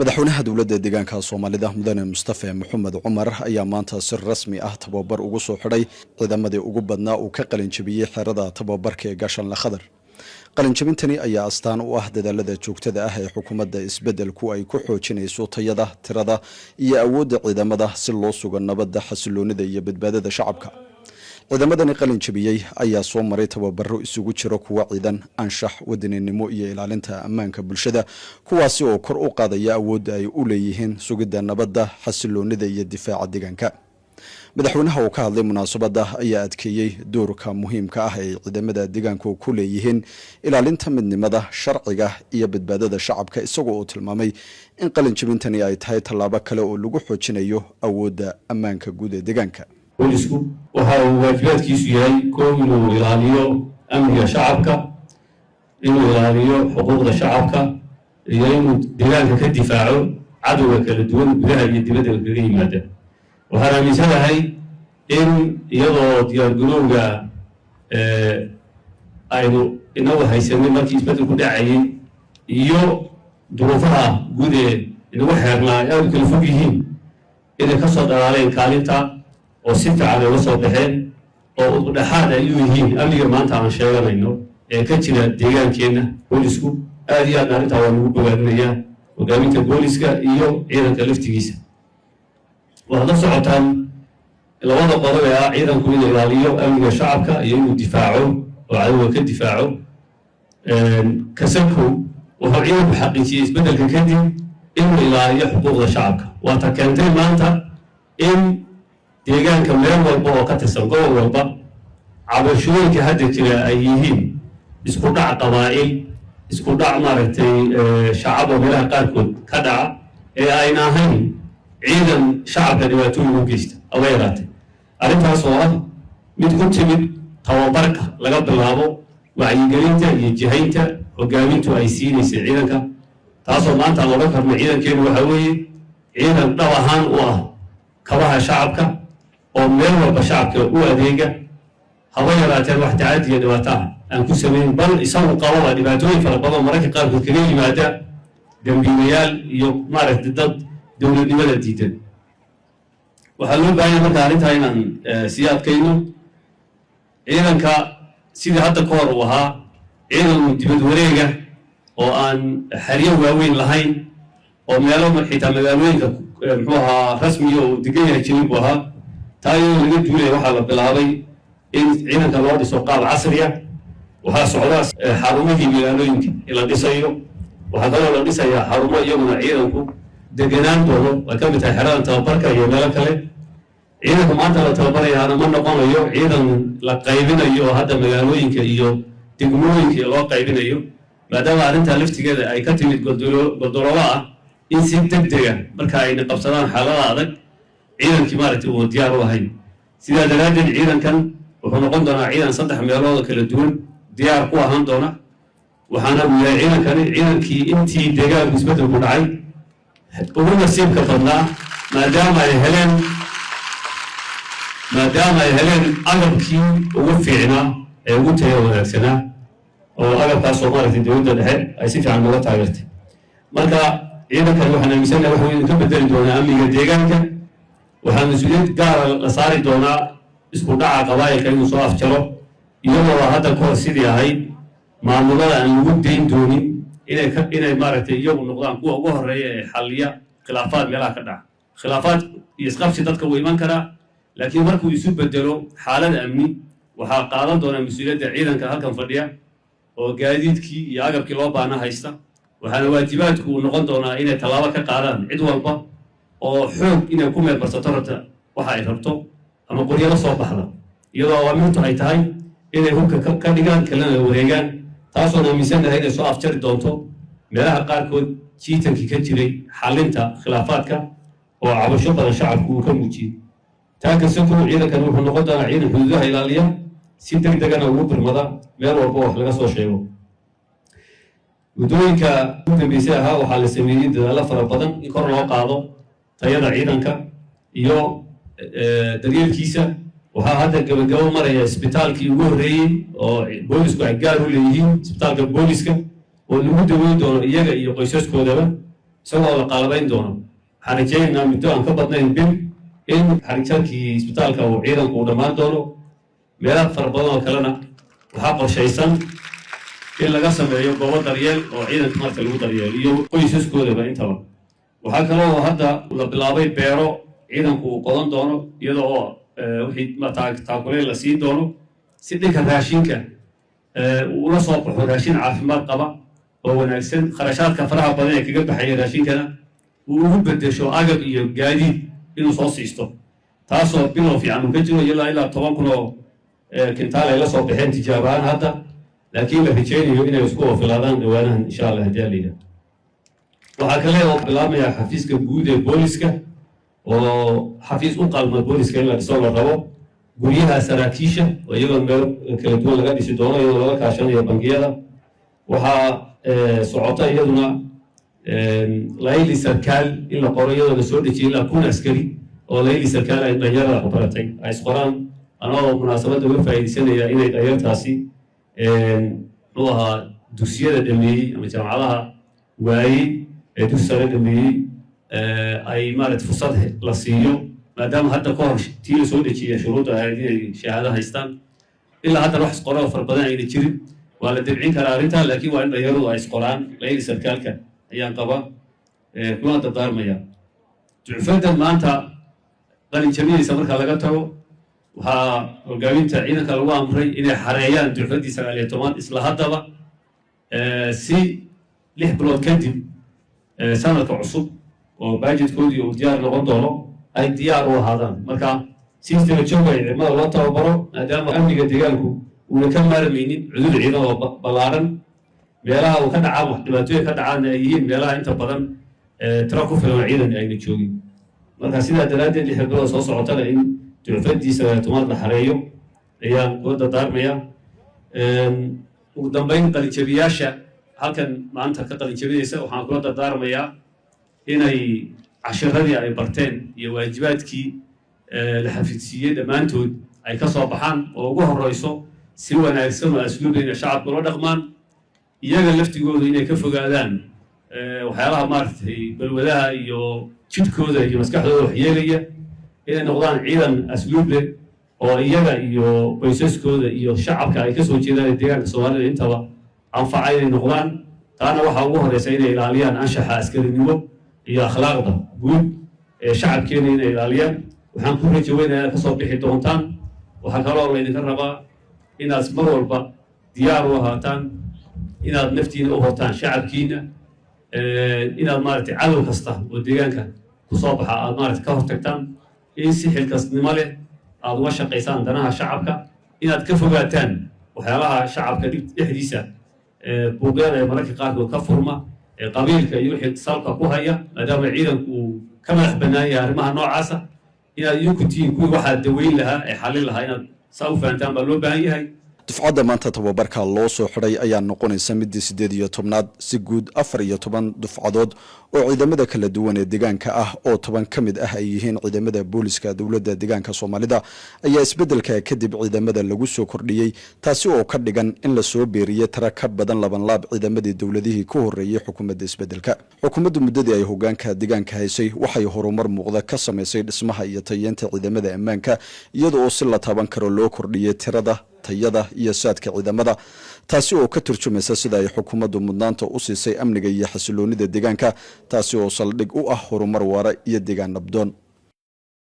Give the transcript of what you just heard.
madaxweynaha dowladda deegaanka Soomaalida mudane Mustafa Maxamed Cumar ayaa maanta si rasmi ah tababar ugu soo xidhay ciidamadii ugu badnaa uu ka qalin jabiyay xerada tababarka ee Gaashaan Khadar. qalin jabintani ayaa astaan u ah dadaalada joogtada ah ee xukuumadda isbeddelku ay ku xoojinayso tayada, tirada iyo awoodda ciidamada si loo sugo nabadda, xasiloonida iyo badbaadada shacabka. ciidamadani qalin jabiyay ayaa soo maray tababaro isugu jira kuwa ciidan, anshax, wadaninimo iyo ilaalinta ammaanka bulshada, kuwaasi oo kor u qaadaya awoodda ay u leeyihiin sugidda nabadda, xasiloonida iyo difaaca deegaanka. madaxweynaha oo ka hadlay munaasabadda ayaa adkeeyay doorka muhiimka ah ee ciidamada deegaanku ku leeyihiin ilaalinta midnimada, sharciga iyo badbaadada shacabka, isagoo uu tilmaamay in qalin jabintani ay tahay tallaabo kale oo lagu xoojinayo awoodda ammaanka guud ee deegaanka. boolisku waxa uu waajibaadkiisu yahay koow inuu ilaaliyo amniga shacabka, inuu ilaaliyo xuquuqda shacabka, iyo inuu deegaanka ka difaaco cadowga kala duwan gudaha iyo dibadda kaga yimaada. waxaan aaminsanahay in iyadoo diyaargarowga aynu inagu haysanay markii isbeddelku dhacayay iyo duruufaha guud ee inagu xeernaa aad u kala fog yihiin inay ka soo dhalaaleen kaalinta oo si fiican uga soo baxeen oo udhexaad ay u yihiin amniga maanta aan sheeganayno ee ka jira deegaankeenna. boolisku aad iyo aad arrintaa waa lagu bogaadinayaa hogaaminta booliska iyo ciidanka laftigiisa. waxaad la socotaan labada qodob ee ah ciidanku inuu ilaaliyo amniga shacabka iyo inuu difaaco oo cadowga ka difaaco. kasankow wuxuu ciidanku xaqiijiyey isbeddelka kadib inuu ilaaliyo xuquuqda shacabka. waata keentay maanta in deegaanka meel walba oo ka tirsan gobol walba cabashooyinka hadda jira ay yihiin isku dhac qabaa'il, isku dhac maaragtay shacab oo meelaha qaarkood ka dhaca ee ayna ahayn ciidan shacabka dhibaatooyin u geysta aba yaraatay. arrintaas oo ah mid ku timid tababarka laga bilaabo wacyigelinta iyo jihaynta hogaamintu ay siinaysay ciidanka, taasoo maanta aan odhan karno ciidankeenu waxa weeye ciidan dhab ahaan u ah kabaha shacabka oo meel walba shacabka u adeega, haba yaraateen wax tacaddi iyo dhibaato ah aan ku samayn, bal isagu qababa dhibaatooyin fara badan mararka qaarkood kaga yimaada dambiilayaal iyo maaragtay dad dowladnimada diidan. waxaa loo baahanya marka arrintaa inaan sii adkayno. ciidanka sidii hadda ka hor uu ahaa ciidan dibad wareega oo aan xeryo waaweyn lahayn oo meelo xitaa magaalooyinka muxuu ahaa rasmiga uu degan yahay jirin buu ahaa. taa iyadoo laga duulaya waxaa la bilaabay in ciidanka loo dhiso qaab casriya. waxaa socda xarumihii magaalooyinka in la dhisayo. waxaa kaloo la dhisayaa xarumo iyaguna ciidanku degenaan doono ay ka mid tahay xeradan tababarka iyo meelo kale. ciidanka maanta la tababarayaana ma noqonayo ciidan la qaybinayo oo hadda magaalooyinka iyo degmooyinka loo qaybinayo, maadaama arrintaa laftigeeda ay ka timid goldololo ah in si degdega marka ayna qabsadaan xaalada adag ciidankii maaragtay uu diyaar u ahayn. sidaa daraaddeed ciidankan wuxuu noqon doonaa ciidan 3 meelood oo kala duwan diyaar ku ahaan doona. waxaana uu yahay ciidankani ciidankii intii deegaanku isbeddelku dhacay ugu nasiibka badnaa maadaama ay heleen agabkii ugu fiicnaa ee ugu taya wanaagsanaa oo agabkaasoo maaragtay dowladda dhexe ay si fiican uga taageertay. marka ciidankani waxaan aaminsanahay wax weyn ka bedeli doonaa amniga deegaanka. waxaa mas-uuliyad gaara la saari doonaa isku dhaca qabaa'ilka inuu soo afjaro, iyadoo hadda ka hor sidii ahayd maamulada aan lagu dayn doonin inay maaragtay iyagu noqdaan kuwa ugu horeeya ee xalliya khilaafaad meelaha ka dhaca. khilaafaad iyo isqabsi dadka wuu iman karaa, laakiin markuu isu bedelo xaalad amni waxaa qaadan doonaa mas-uuliyadda ciidanka halkan fadhiya oo gaadiidkii iyo agabkii loo baahna haysta. waxaana waajibaadku uu noqon doonaa inay tallaabo ka qaadaan cid walba oo xoog inay ku meelbarsato rabta waxa ay rabto ama qoryalo soo baxda, iyadoo awaamirtu ay tahay inay hubka ka dhigaan kalena wareegaan. taasoon aaminsanahay inay soo afjari doonto meelaha qaarkood jiitankii ka jiray xallinta khilaafaadka oo cabasho badan shacabku uu ka muujiyey. taa kasankow ciidankan wuxuu noqon doonaa ciidan xuduudaha ilaaliya, si degdegana ugu birmada meel walba wax laga soo sheego. muddooyinka ugu dambeysay ahaa waxaa la sameeyey dadaallo fara badan in kor loo qaado tayada ciidanka iyo daryeelkiisa. waxaa hadda gabagabo maraya isbitaalkii ugu horreeyey oo boolisku ay gaar u leeyihiin, isbitaalka booliska oo lagu daweyn doono iyaga iyo qoysaskoodaba isagoo la qalabayn doono waxaan rajaynaynaa muddo aan ka badnayn bil in xarijarkii isbitaalka uu ciidanku u dhammaan doono meelaha fara badan oo kalena waxaa qorshaysan in laga sameeyo goobo daryeel oo ciidanka marka lagu daryeeliyo qoysaskoodaba intaba waxaa kaloo hadda la bilaabay beero ciidanku uu qodan doono iyada oo wixii taakuleen la siin doono si dhanka raashinka uu ula soo baxo raashin caafimaad qaba oo wanaagsan kharashaadka faraha badan ee kaga baxaya raashinkana uu ugu bedesho agab iyo gaadiid inuu soo siisto taasoo bilow fiican uu ka jiro ilaa 10 kun oo kintaal ay la soo baxeen tijaabo ahaan hadda laakiin la rajaynayo inay isku wafilaadaan dhawaanahan insha allah haddii la yidhaahdo waxaa kale oo bilaabmaya xafiiska guud ee booliska oo xafiis u qalma booliska in la dhiso la rabo guryaha saraakiisha oo iyagoo meel kala duwan laga dhisi doono iyadoo laga kaashanayo bangiyada waxaa socota iyaduna layli sarkaal in la qoro iyadoo la soo dejiyo ilaa 1,000 askari oo layli sarkaal ay dhalinyarada ku baratay ay isqoraan anagoo munaasabadda uga faa'iidaysanaya inay dhalinyartaasi muxuu ahaa dugsiyada dhameeyey ama jaamacadaha waayey ee dugsi sare dhameeyey ay maaragtay fursad la siiyo maadaama hadda ka hor tii la soo dejiya shuruudda ahayd inay shahaado haystaan ilaa hadda wax isqoro fara badan ayna jirin waa la debcin karaa arrintaa laakiin waa in dhalinyaradu ay isqoraan layli sarkaalka ayaan qaba kuna dardaarmaya ducfaddan maanta qalin jabinaysa marka laga tago waxaa hogaaminta ciidanka lagu amray inay xareeyaan ducfaddii 19 isla haddaba si 6 bilood kadib sanadka cusub oo bajetkoodii uu diyaar noqon doono ay diyaar u ahaadaan marka si isdaba jooga ciidamada loo tababaro maadaama amniga deegaanku uuna ka maarmaynin cudud ciidan oo ballaaran meelaha uu ka dhacaan wax dhibaatooyin ka dhacaan ay yihiin meelaha inta badan tiro ku filan ciidan ayna joogin marka sidaa daraaddeed 6 bilood soo socotana in ducfaddii 19 la xareeyo ayaan kula dardaarmaya ugu dambeyn qalinjabiyaasha halkan maanta ka qalinjabinaysa waxaan kula dardaarmayaa inay cashiradii ay barteen iyo waajibaadkii la xafidsiiyey dhammaantood ay ka soo baxaan oo ugu horeyso si wanaagsan oo asluuba inay shacabka ula dhaqmaan iyaga laftigooda inay ka fogaadaan waxyaalaha maaragtay balwadaha iyo jidhkooda iyo maskaxdooda waxyeelaya inay noqdaan ciidan asluub leh oo iyaga iyo qoysaskooda iyo shacabka ay ka soo jeedaan deegaanka soomaalida intaba anfaca inay noqdaan taana waxaa ugu horeysa inay ilaaliyaan anshaxa askarinimo iyo akhlaaqda guud ee shacabkeena inay ilaaliyaan waxaan ku rajo weynayaa inaad kasoo bixi doontaan waxaa kaloo laydinka rabaa inaad mar walba diyaar u ahaataan inaad naftiina u hortaan shacabkiina inaad maaragtay cadow kasta oo deegaanka kusoo baxa aad maaragtay ka hortagtaan in si xilkasnimo leh aad uga shaqaysaan danaha shacabka inaad ka fogaataan waxyaalaha shacabka dhexdiisa buuqyada ee mararka qaarkood ka furma qabiilka iyo wixii salka ku haya maadaama ciidanku uu ka madax bannaan yahay arrimaha noocaasa inaad idinku tihiin kuwii waxaad daweyn lahaa ee xallin lahaa inaad saa u fahantaan baa loo baahan yahay dufcadda maanta tababarka loo soo xidhay ayaa noqonaysa midii 18 si guud 14 dufcadood oo ciidamada kala duwan ee deegaanka ah oo 10 ka mid ah ay yihiin ciidamada booliska dowladda deegaanka Soomaalida ayaa isbedelka kadib ciidamada lagu soo kordhiyay taasi oo ka dhigan in la soo beeriyay tira ka badan 2 laab ciidamadii dowladihii ku horeeyay xukuumadda isbedelka xukuumaddu muddadii ay hoggaanka deegaanka haysay waxay horumar muuqda ka sameysay dhismaha iyo tayeynta ciidamada ammaanka iyadoo si la taaban karo loo kordhiyay tirada tayada iyo saadka ciidamada taasi oo ka turjumaysa sida ay xukuumaddu mudnaanta u siisay amniga iyo xasiloonida deegaanka taasi oo saldhig u ah horumar waara iyo deegaan nabdoon